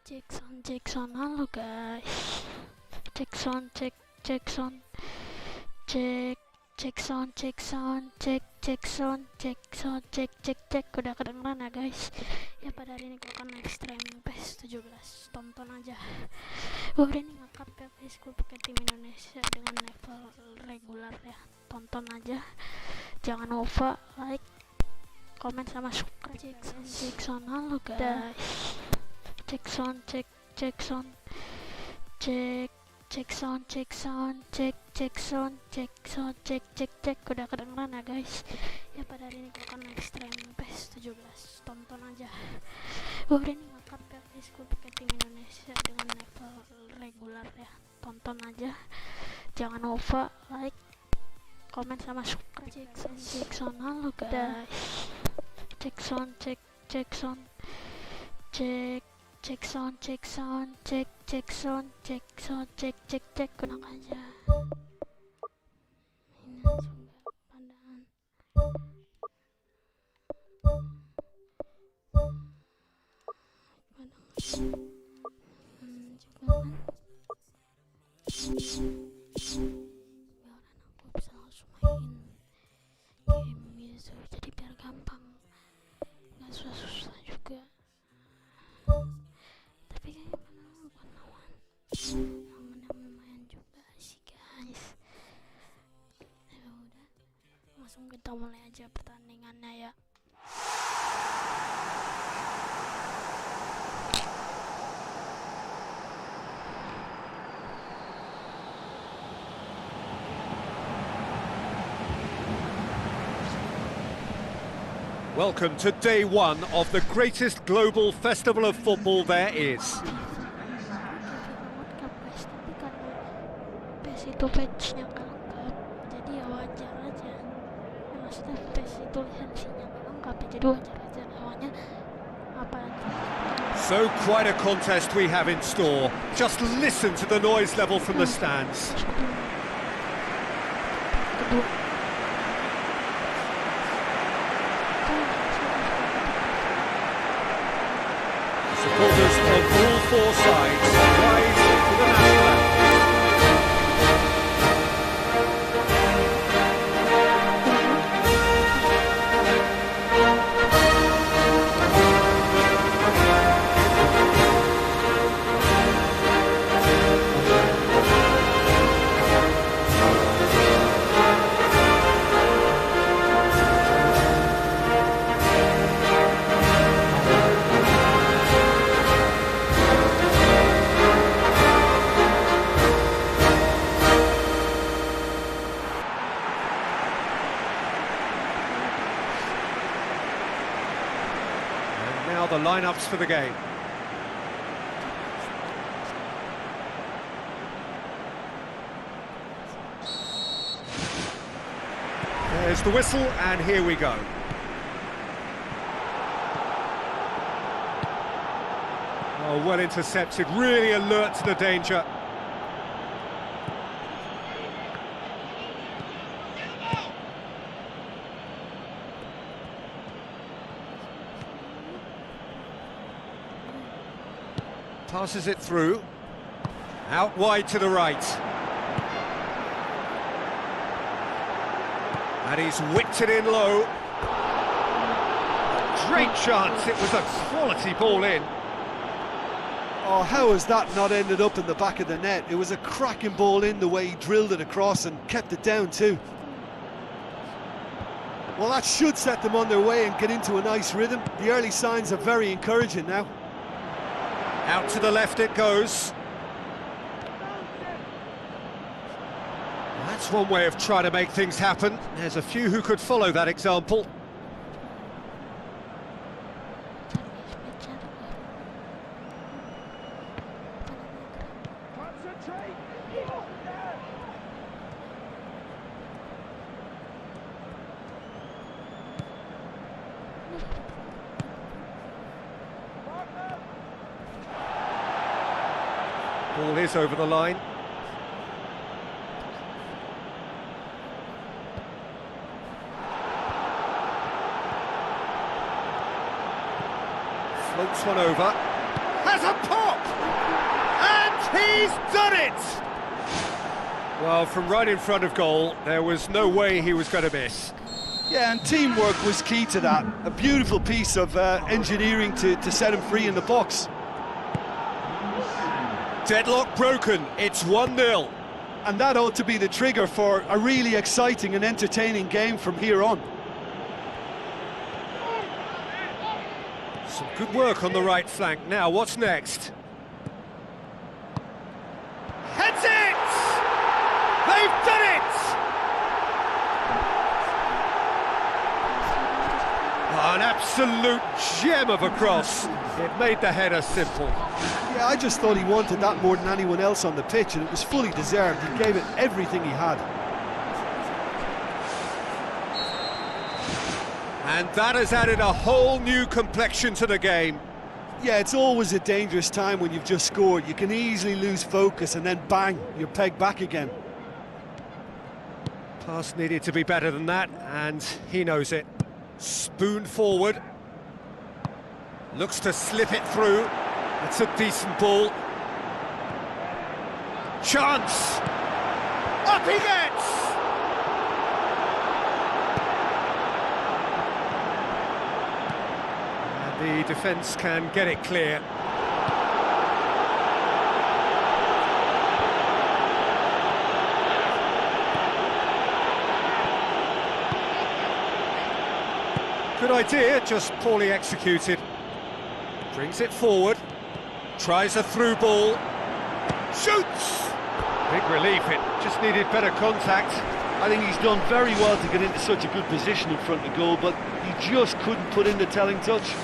Jackson, halo guys. Jackson, Jackson, cek, udah kedengeran ya guys. Ya pada hari ini gue akan ekstrem PES 17, tonton aja. Gue hari ini ngangkat ya guys, gue pakai tim Indonesia dengan level regular ya. Tonton aja, jangan lupa like, komen sama subscribe. Jackson, halo guys. Jackson, cek, udah kedengeran ya guys. Ya pada hari ini gue akan ekstrem PES 17, tonton aja. Gue hari ini ngangkat ya guys, gue pakai tim Indonesia dengan level regular ya. Tonton aja, jangan lupa like, komen sama subscribe. Jackson, halo guys. Jackson, cek, gunakan aja. Ini langsung gak pandaan. Juga kan. Biar aku bisa langsung main game gitu, jadi biar gampang, nggak susah-susah juga. Tapi kayaknya bukan lawan yang lumayan juga sih guys. Ya udah, langsung kita mulai aja pertandingannya ya. Welcome to day one of the greatest global festival of football there is. Tapi karena PES itu patchnya nggak lengkap, jadi ya wajar aja. Ya, maksudnya PES itu lisensinya nggak lengkap ya, jadi wajar aja lawannya apa aja. So quite a contest we have in store. Just listen to the noise level from the stands. Supporters on all four sides rise to the national anthem. Now the lineups for the game. There's the whistle, and here we go. Oh, well intercepted, really alert to the danger. Passes it through, out wide to the right. And he's whipped it in low. Great chance, it was a quality ball in. Oh, how has that not ended up in the back of the net? It was a cracking ball in, the way he drilled it across and kept it down too. Well, that should set them on their way and get into a nice rhythm. The early signs are very encouraging now. Out to the left it goes. That's one way of trying to make things happen. There's a few who could follow that example. Ball is over the line. Floats one over. has a pop! And he's done it! Well, from right in front of goal, there was no way he was going to miss. Yeah, and teamwork was key to that. A beautiful piece of engineering to set him free in the box. Deadlock broken, it's 1-0. And that ought to be the trigger for a really exciting and entertaining game from here on. Some good work on the right flank. Now, what's next? Heads it! They've done it! Oh, an absolute gem of a cross. It made the header simple. Yeah, I just thought he wanted that more than anyone else on the pitch, and it was fully deserved. He gave it everything he had. And that has added a whole new complexion to the game. Yeah, it's always a dangerous time when you've just scored. You can easily lose focus and then bang, you're pegged back again. Pass needed to be better than that, and he knows it. Spoon forward. Looks to slip it through. It's a decent ball. Chance! Up he gets! And the defence can get it clear. Good idea, just poorly executed. Brings it forward. Tries a through ball. Shoots! Big relief, it just needed better contact. I think he's done very well to get into such a good position in front of goal, but he just couldn't put in the telling touch.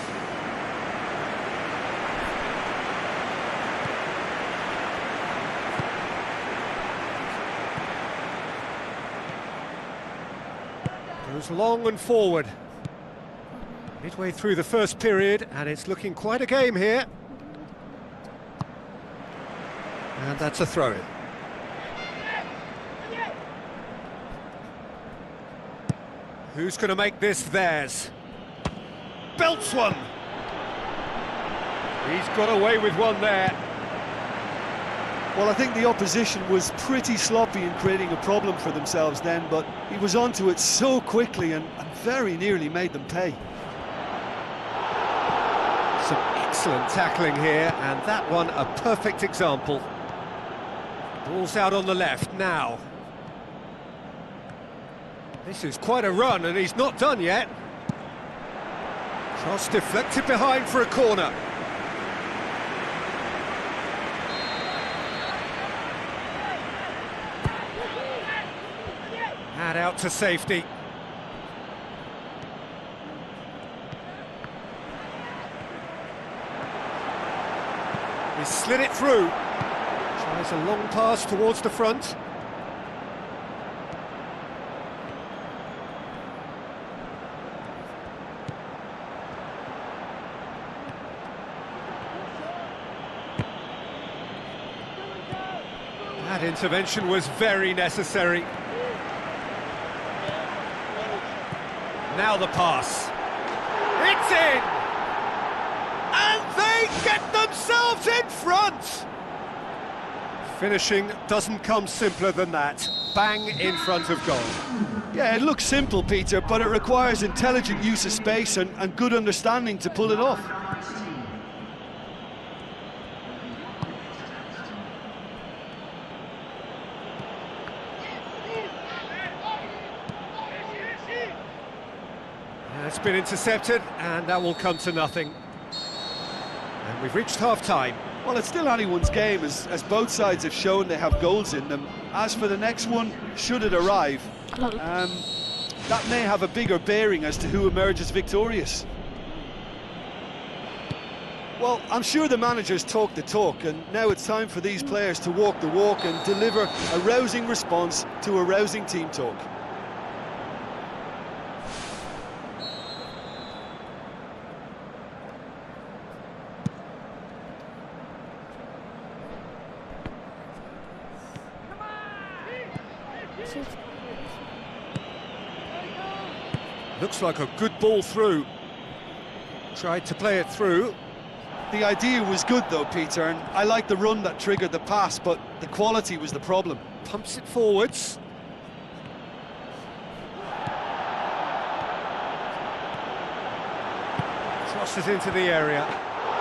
Goes long and forward. Midway through the first period, and it's looking quite a game here. And that's a throw-in. Who's going to make this theirs? Belts one! He's got away with one there. Well, I think the opposition was pretty sloppy in creating a problem for themselves then, but he was onto it so quickly and very nearly made them pay. Some excellent tackling here, and that one a perfect example. Ball's out on the left now. This is quite a run, and he's not done yet. Cross deflected behind for a corner. And out to safety. He slid it through. Tries a long pass towards the front. That intervention was very necessary. Now the pass. It's in! And they get themselves in front! Finishing doesn't come simpler than that. Bang in front of goal. Yeah, it looks simple, Peter, but it requires intelligent use of space and good understanding to pull it off. It's been intercepted, and that will come to nothing. And we've reached half-time. Well, it's still anyone's game, as both sides have shown they have goals in them. As for the next one, should it arrive, that may have a bigger bearing as to who emerges victorious. Well, I'm sure the managers talk the talk, and now it's time for these players to walk the walk and deliver a rousing response to a rousing team talk. Looks like a good ball through. Tried to play it through. The idea was good though, Peter, and I like the run that triggered the pass, but the quality was the problem. Pumps it forwards. Crosses into the area.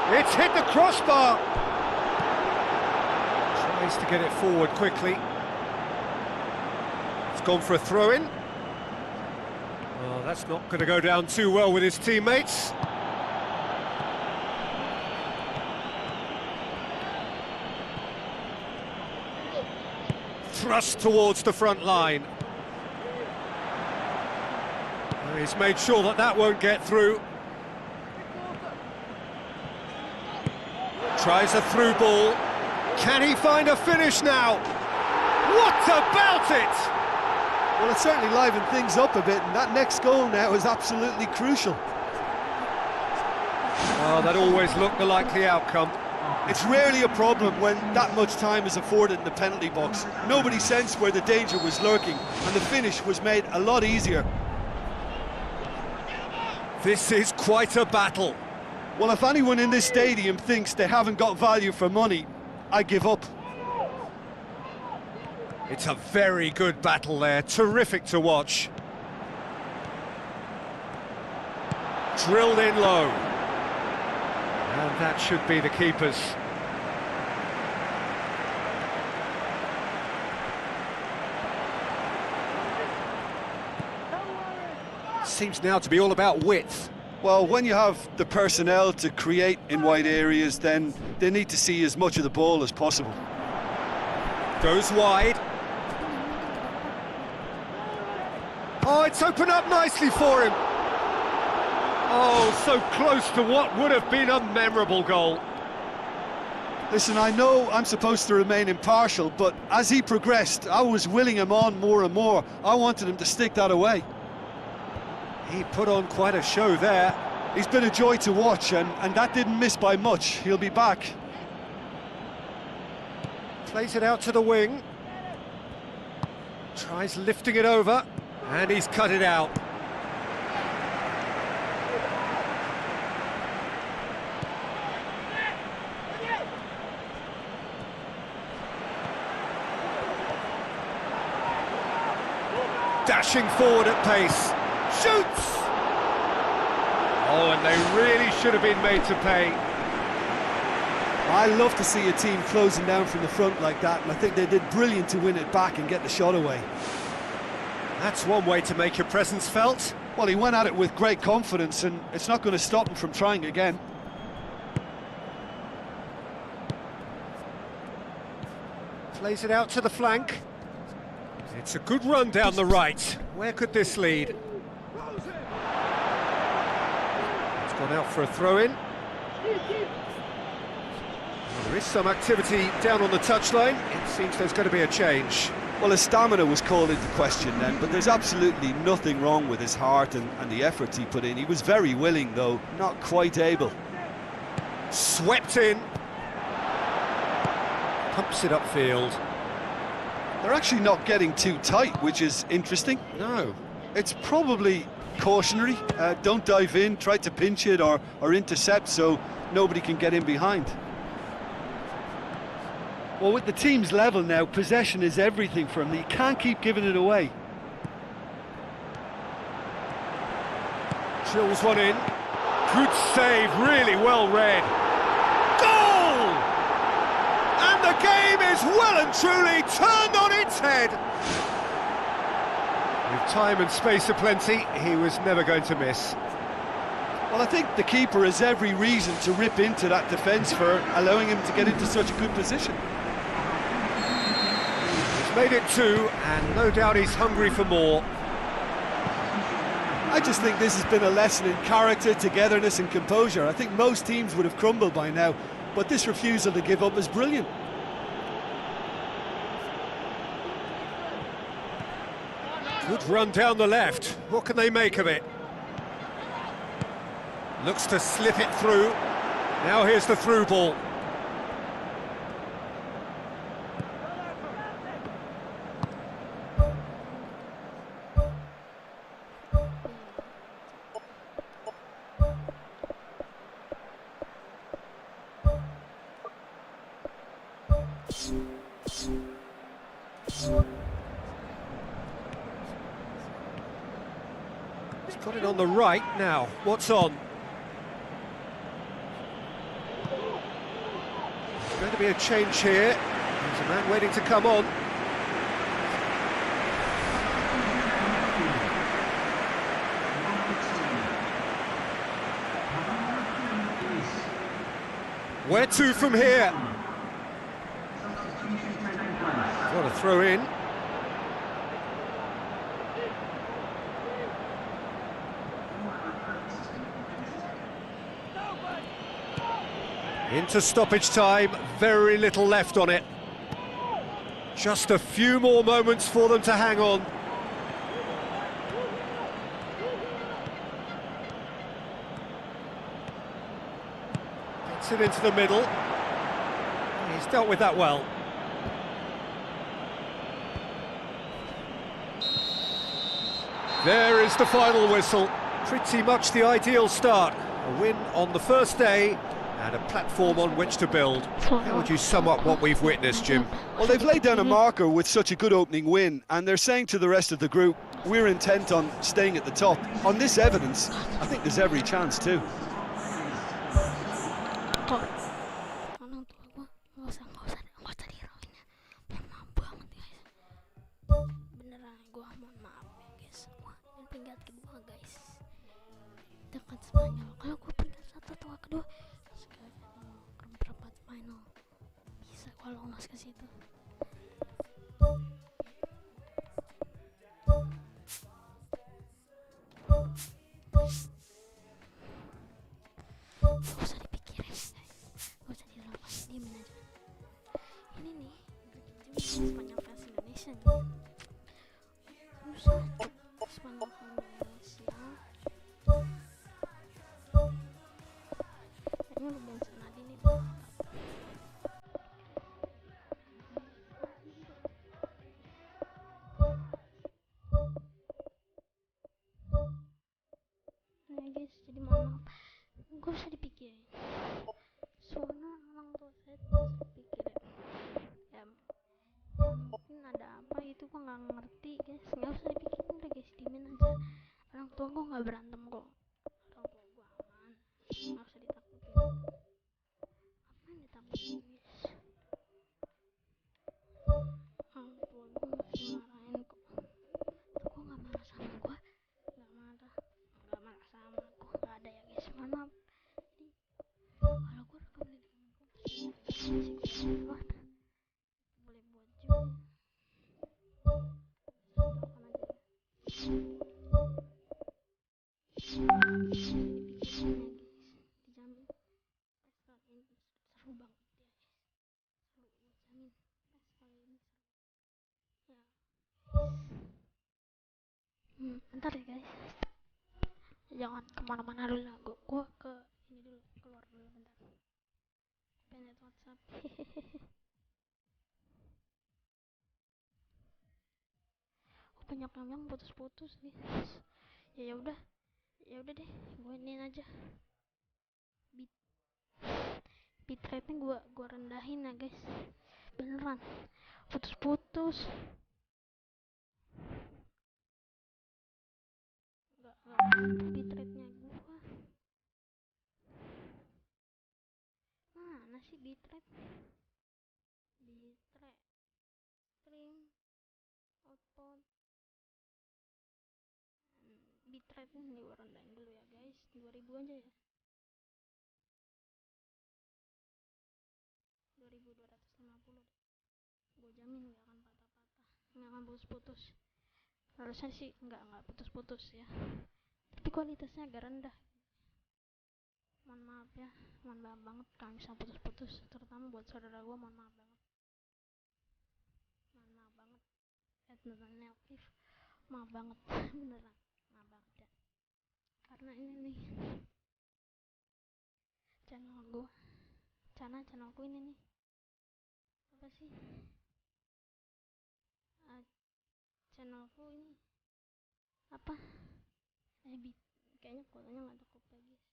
It's hit the crossbar. Tries to get it forward quickly. It's gone for a throw-in. Oh, that's not going to go down too well with his teammates. Thrust towards the front line. Oh, he's made sure that that won't get through. Tries a through ball. Can he find a finish now? What about it? Well, it certainly livened things up a bit, and that next goal now is absolutely crucial. Oh, that always looked the likely outcome. It's rarely a problem when that much time is afforded in the penalty box. Nobody sensed where the danger was lurking, and the finish was made a lot easier. This is quite a battle. Well, if anyone in this stadium thinks they haven't got value for money, I give up. It's a very good battle there, terrific to watch. Drilled in low. And that should be the keeper's. Seems now to be all about width. Well, when you have the personnel to create in wide areas, then they need to see as much of the ball as possible. Goes wide. Oh, it's opened up nicely for him. Oh, so close to what would have been a memorable goal. Listen, I know I'm supposed to remain impartial, but as he progressed, I was willing him on more and more. I wanted him to stick that away. He put on quite a show there. He's been a joy to watch, and that didn't miss by much. He'll be back. Plays it out to the wing. Tries lifting it over, and he's cut it out. Dashing forward at pace. Shoots! Oh, and they really should have been made to pay. I love to see a team closing down from the front like that, and I think they did brilliant to win it back and get the shot away. That's one way to make your presence felt. Well, he went at it with great confidence, and it's not going to stop him from trying again. Plays it out to the flank. It's a good run down the right. Where could this lead? It's gone out for a throw-in. There is some activity down on the touchline. It seems there's going to be a change. Well, his stamina was called into question then, but there's absolutely nothing wrong with his heart and the efforts he put in. He was very willing, though, not quite able. Swept in. Pumps it upfield. They're actually not getting too tight, which is interesting. No. It's probably cautionary. Don't dive in, try to pinch it or intercept so nobody can get in behind. Well, with the team's level now, possession is everything for him. He can't keep giving it away. Drills one in. Good save, really well read. Goal! And the game is well and truly turned on its head. With time and space aplenty, he was never going to miss. Well, I think the keeper has every reason to rip into that defence for allowing him to get into such a good position. He's made it two, and no doubt he's hungry for more. I just think this has been a lesson in character, togetherness and composure. I think most teams would have crumbled by now, but this refusal to give up is brilliant. Good run down the left. What can they make of it? Looks to slip it through. Now here's the through ball. He's got it on the right now. What's on? There's going to be a change here. There's a man waiting to come on. Where to from here? Got to throw in. Into stoppage time, very little left on it. Just a few more moments for them to hang on. Gets it into the middle. He's dealt with that well. There is the final whistle. Pretty much the ideal start. A win on the first day and a platform on which to build. How would you sum up what we've witnessed, Jim? Well, they've laid down a marker with such a good opening win, and they're saying to the rest of the group, we're intent on staying at the top. On this evidence, I think there's every chance too. Orang tua gua nggak usah dihirauin ya. Maaf banget guys. Beneran gua mohon maaf ya guys. Gua ini peringkat kedua guys. Dekat Spanyol. Kalau gua peringkat satu atau kedua, sekarang ke perempat final. Bisa gua lolos ke situ. Gak usah dipikirin guys, gak usah dilakukan, diemin aja. Ini nih Spanyol versi Indonesia nih. Susah Spanyol versi Indonesia. Kayaknya lu bensin Nadine nih. Nah guys, jadi mohon maaf, gak usah dipikirin. Soalnya orang tua saya tuh usah dipikirin. Ya mungkin ada apa gitu gua nggak ngerti guys. Nggak usah dipikirin udah guys, diemin aja. Orang tua gua nggak berantem kok. Orang tua gua aman. Nggak usah ditakutin. Apa yang ditakutin guys? Orang tua gua nggak dimarahin kok. Gua nggak marah sama gua. Nggak marah sama aku. Nggak ada ya guys. Mohon maaf. Kalau gua rekam di temen gua masih boleh buat juga. Doakan aja ya. Dipikirin ya guys. Dijamin pes kali ini seru banget ya guys. Seru, gua jamin pes kali ini seru. Ya. Bentar ya guys. Jangan kemana-mana dulu lah. Gua ke ini dulu, keluar dulu bentar. Pengen WhatsApp. Banyak yang putus-putus nih. Ya udah deh, gue iniin aja. Bitrate-nya gua rendahin ya guys. Beneran putus-putus. Enggak bitrate-nya gua. Mana sih bitrate? Stream output. Bitrate-nya nih gua rendahin dulu ya guys. 2000 aja ya. 2250. Gue jamin gak akan patah-patah, gak akan putus-putus. Harusnya sih nggak putus-putus ya, tapi kualitasnya agak rendah. Mohon maaf ya, mohon maaf banget kalau bisa putus-putus, terutama buat saudara gue. Mohon maaf banget, beneran aktif. Maaf banget beneran, maaf banget ya. Karena ini nih channelku ini nih, apa sih, channelku ini apa, kayaknya kotanya nggak cukup ya guys.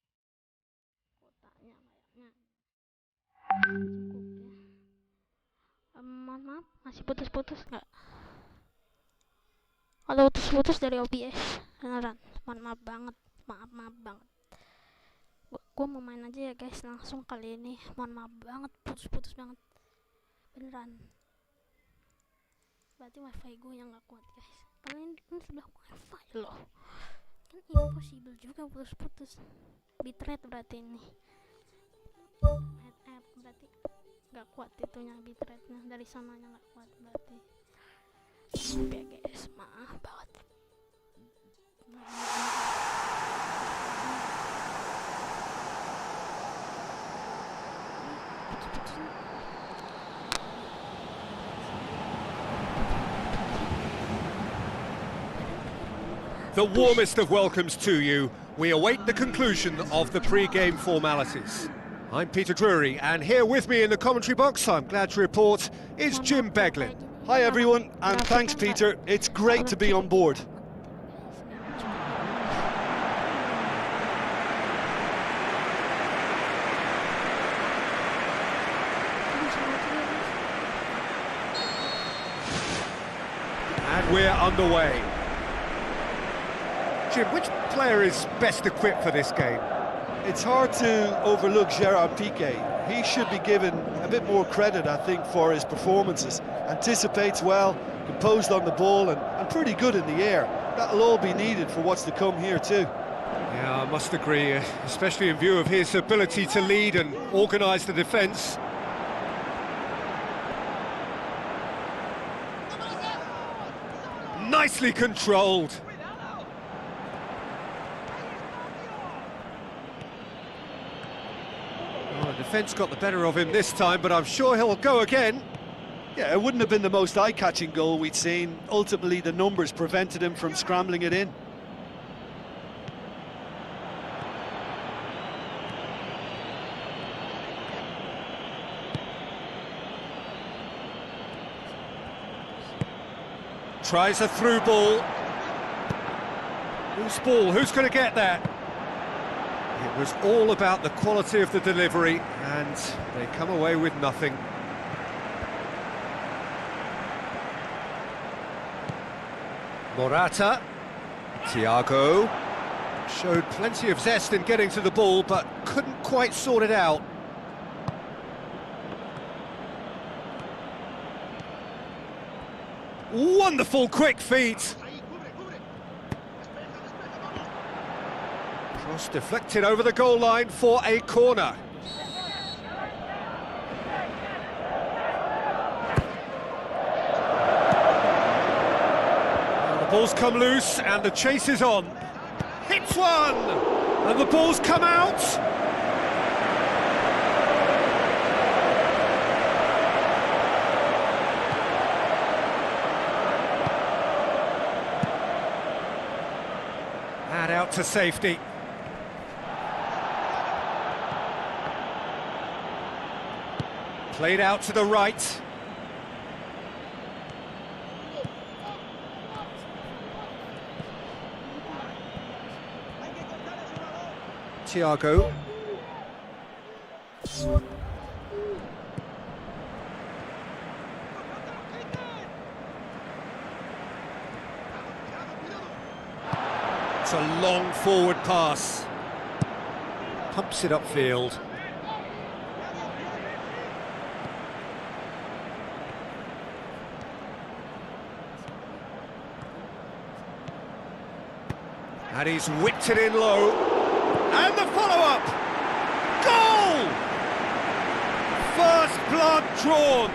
Kotanya kayaknya cukup ya. Masih putus-putus nggak? Kalau putus-putus dari OBS beneran. Maaf banget, maaf banget. Gua mau main aja ya guys langsung kali ini. Maaf banget, putus-putus banget beneran. Berarti wifi gue yang nggak kuat guys. Kalian kan sudah wifi loh. Kan impossible juga putus-putus. Bitrate berarti ini. Berarti nggak kuat itunya, bitrate-nya dari sananya nggak kuat berarti. Maaf ya guys, maaf banget. The warmest of welcomes to you. We await the conclusion of the pre-game formalities. I'm Peter Drury, and here with me in the commentary box, I'm glad to report, is Jim Beglin. Hi everyone, and thanks Peter. It's great to be on board. And we're underway. Jim, which player is best equipped for this game? It's hard to overlook Gerard Piqué. He should be given a bit more credit, I think, for his performances. Anticipates well, composed on the ball, and pretty good in the air. That'll all be needed for what's to come here too. Yeah, I must agree, especially in view of his ability to lead and organise the defence. Nicely controlled. Well, the defence got the better of him this time, but I'm sure he'll go again. Yeah, it wouldn't have been the most eye-catching goal we'd seen. Ultimately, the numbers prevented him from scrambling it in. Tries a through ball. Loose ball, who's going to get that? It was all about the quality of the delivery, and they come away with nothing. Morata, Thiago, showed plenty of zest in getting to the ball, but couldn't quite sort it out. Wonderful quick feet. Cross deflected over the goal line for a corner. Now the ball's come loose and the chase is on. Hits one! And the ball's come out. And out to safety. Played out to the right. Thiago. It's a long forward pass. Pumps it upfield. And he's whipped it in low. And the follow-up! Goal! First blood drawn.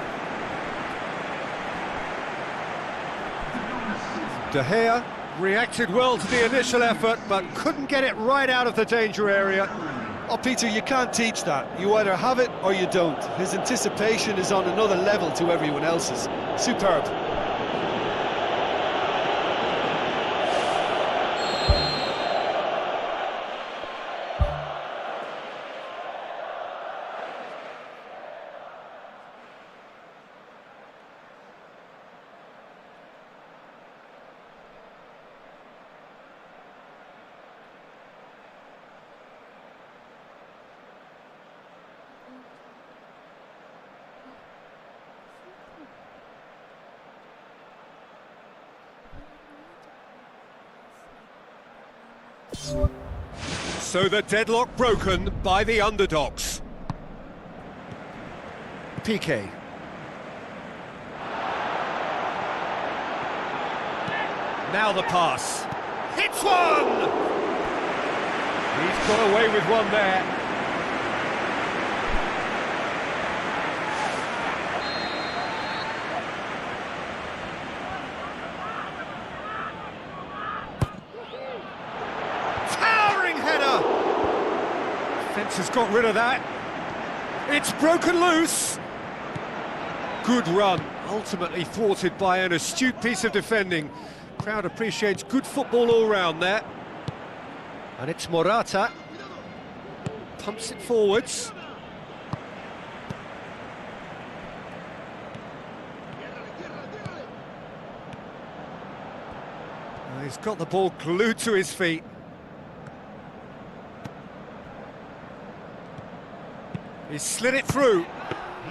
De Gea reacted well to the initial effort, but couldn't get it right out of the danger area. Oh, Peter, you can't teach that. You either have it or you don't. His anticipation is on another level to everyone else's. Superb. So the deadlock broken by the underdogs. Piqué. Now the pass. Hits one! He's got away with one there. Towering header! Fence has got rid of that. It's broken loose. Good run, ultimately thwarted by an astute piece of defending. Crowd appreciates good football all round there. And it's Morata. Pumps it forwards. He's got the ball glued to his feet. He's slid it through.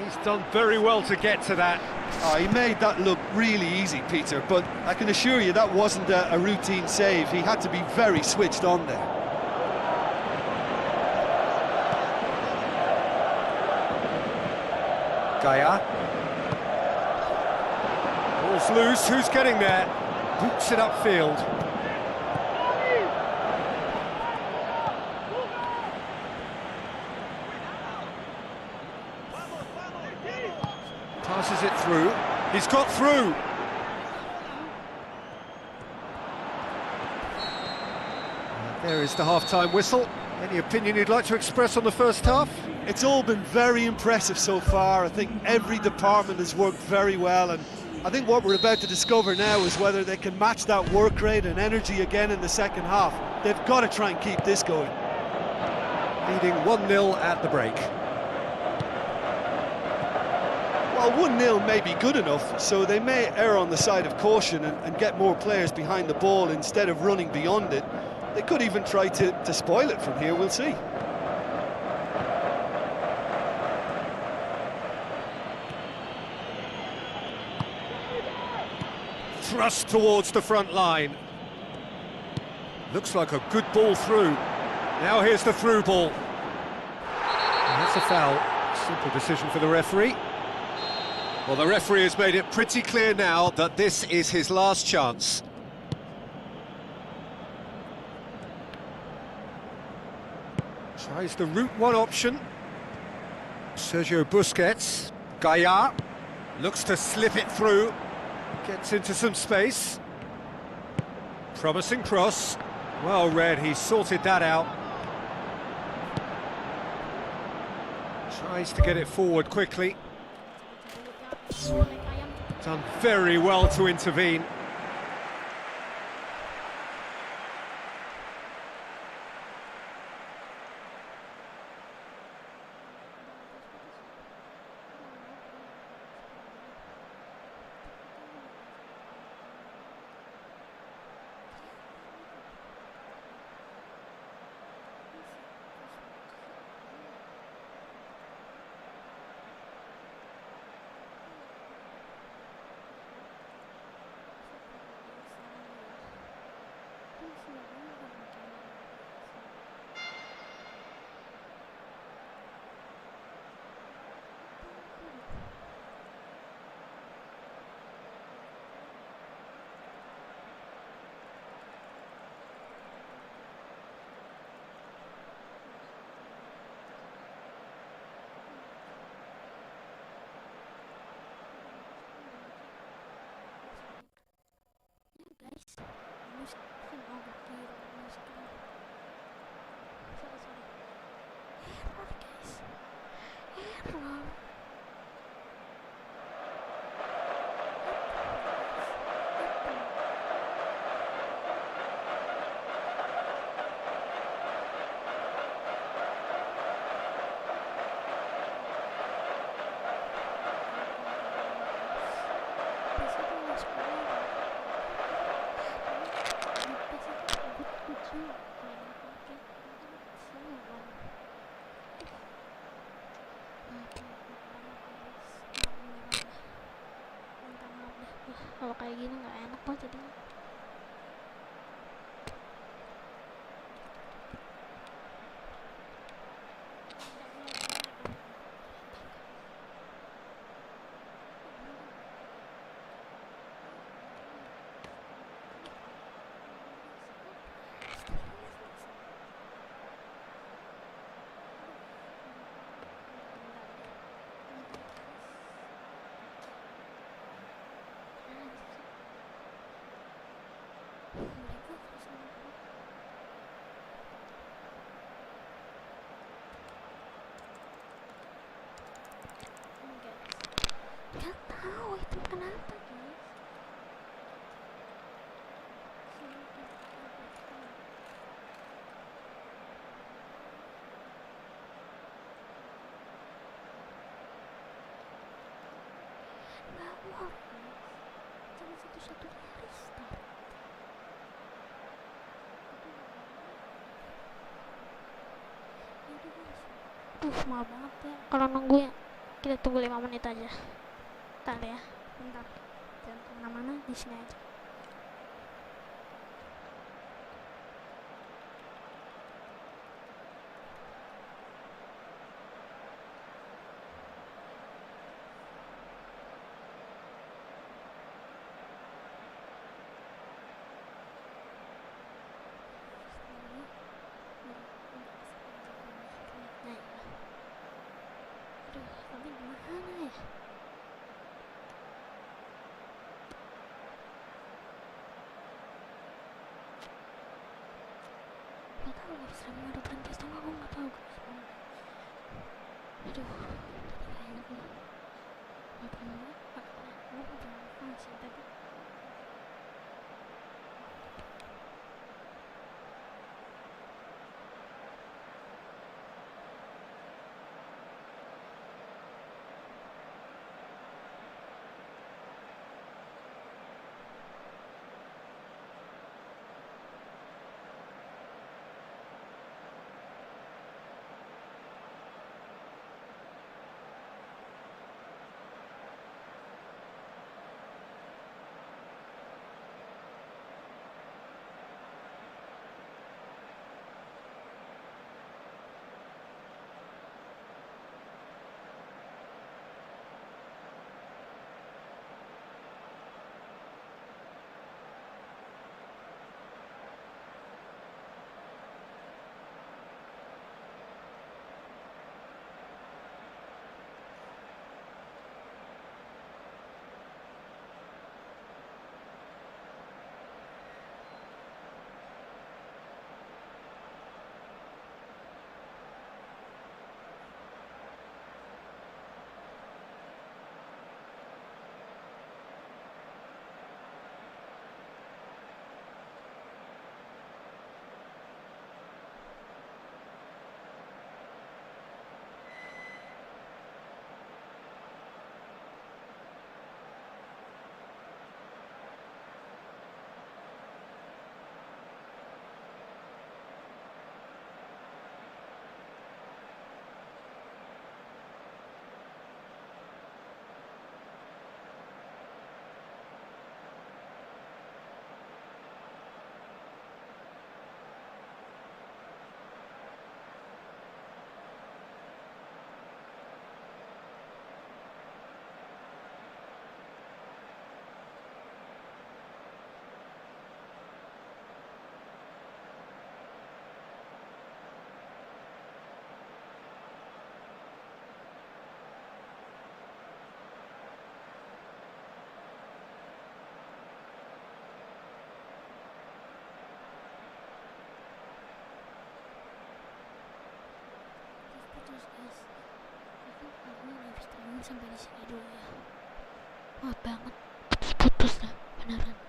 He's done very well to get to that. Oh, he made that look really easy, Peter, but I can assure you that wasn't a routine save. He had to be very switched on there. Gaia. Ball's loose, who's getting there? Boots it upfield. Passes it through. He's got through. There is the half-time whistle. Any opinion you'd like to express on the first half? It's all been very impressive so far. I think every department has worked very well, and I think what we're about to discover now is whether they can match that work rate and energy again in the second half. They've got to try and keep this going. Leading 1-0 at the break. Well, 1-0 may be good enough, so they may err on the side of caution and get more players behind the ball instead of running beyond it. They could even try to spoil it from here, we'll see. Thrust towards the front line. Looks like a good ball through. Now here's the through ball. And that's a foul. Simple decision for the referee. Well, the referee has made it pretty clear now that this is his last chance. Tries the route one option. Sergio Busquets. Gaia looks to slip it through. Gets into some space. Promising cross. Well read, he sorted that out. Tries to get it forward quickly. Done very well to intervene. Kalau kayak gini nggak enak kok jadinya. Nggak tahu itu kenapa guys. Nggak work guys. Cuma satu-satunya restart. Maaf banget ya kalau nunggu ya. Kita tunggu 5 menit aja. Bentar ya, bentar. Jangan kemana-mana, di sini aja. Aduh, tapi gimana ya? Gak tau guys, rame ada berhenti sama aku gak tau guys. Aduh, gak enak nih. Gue belum makan sih tadi. Terus guys, aku live streaming sampai di sini dulu ya. Maaf banget, putus-putus dah beneran.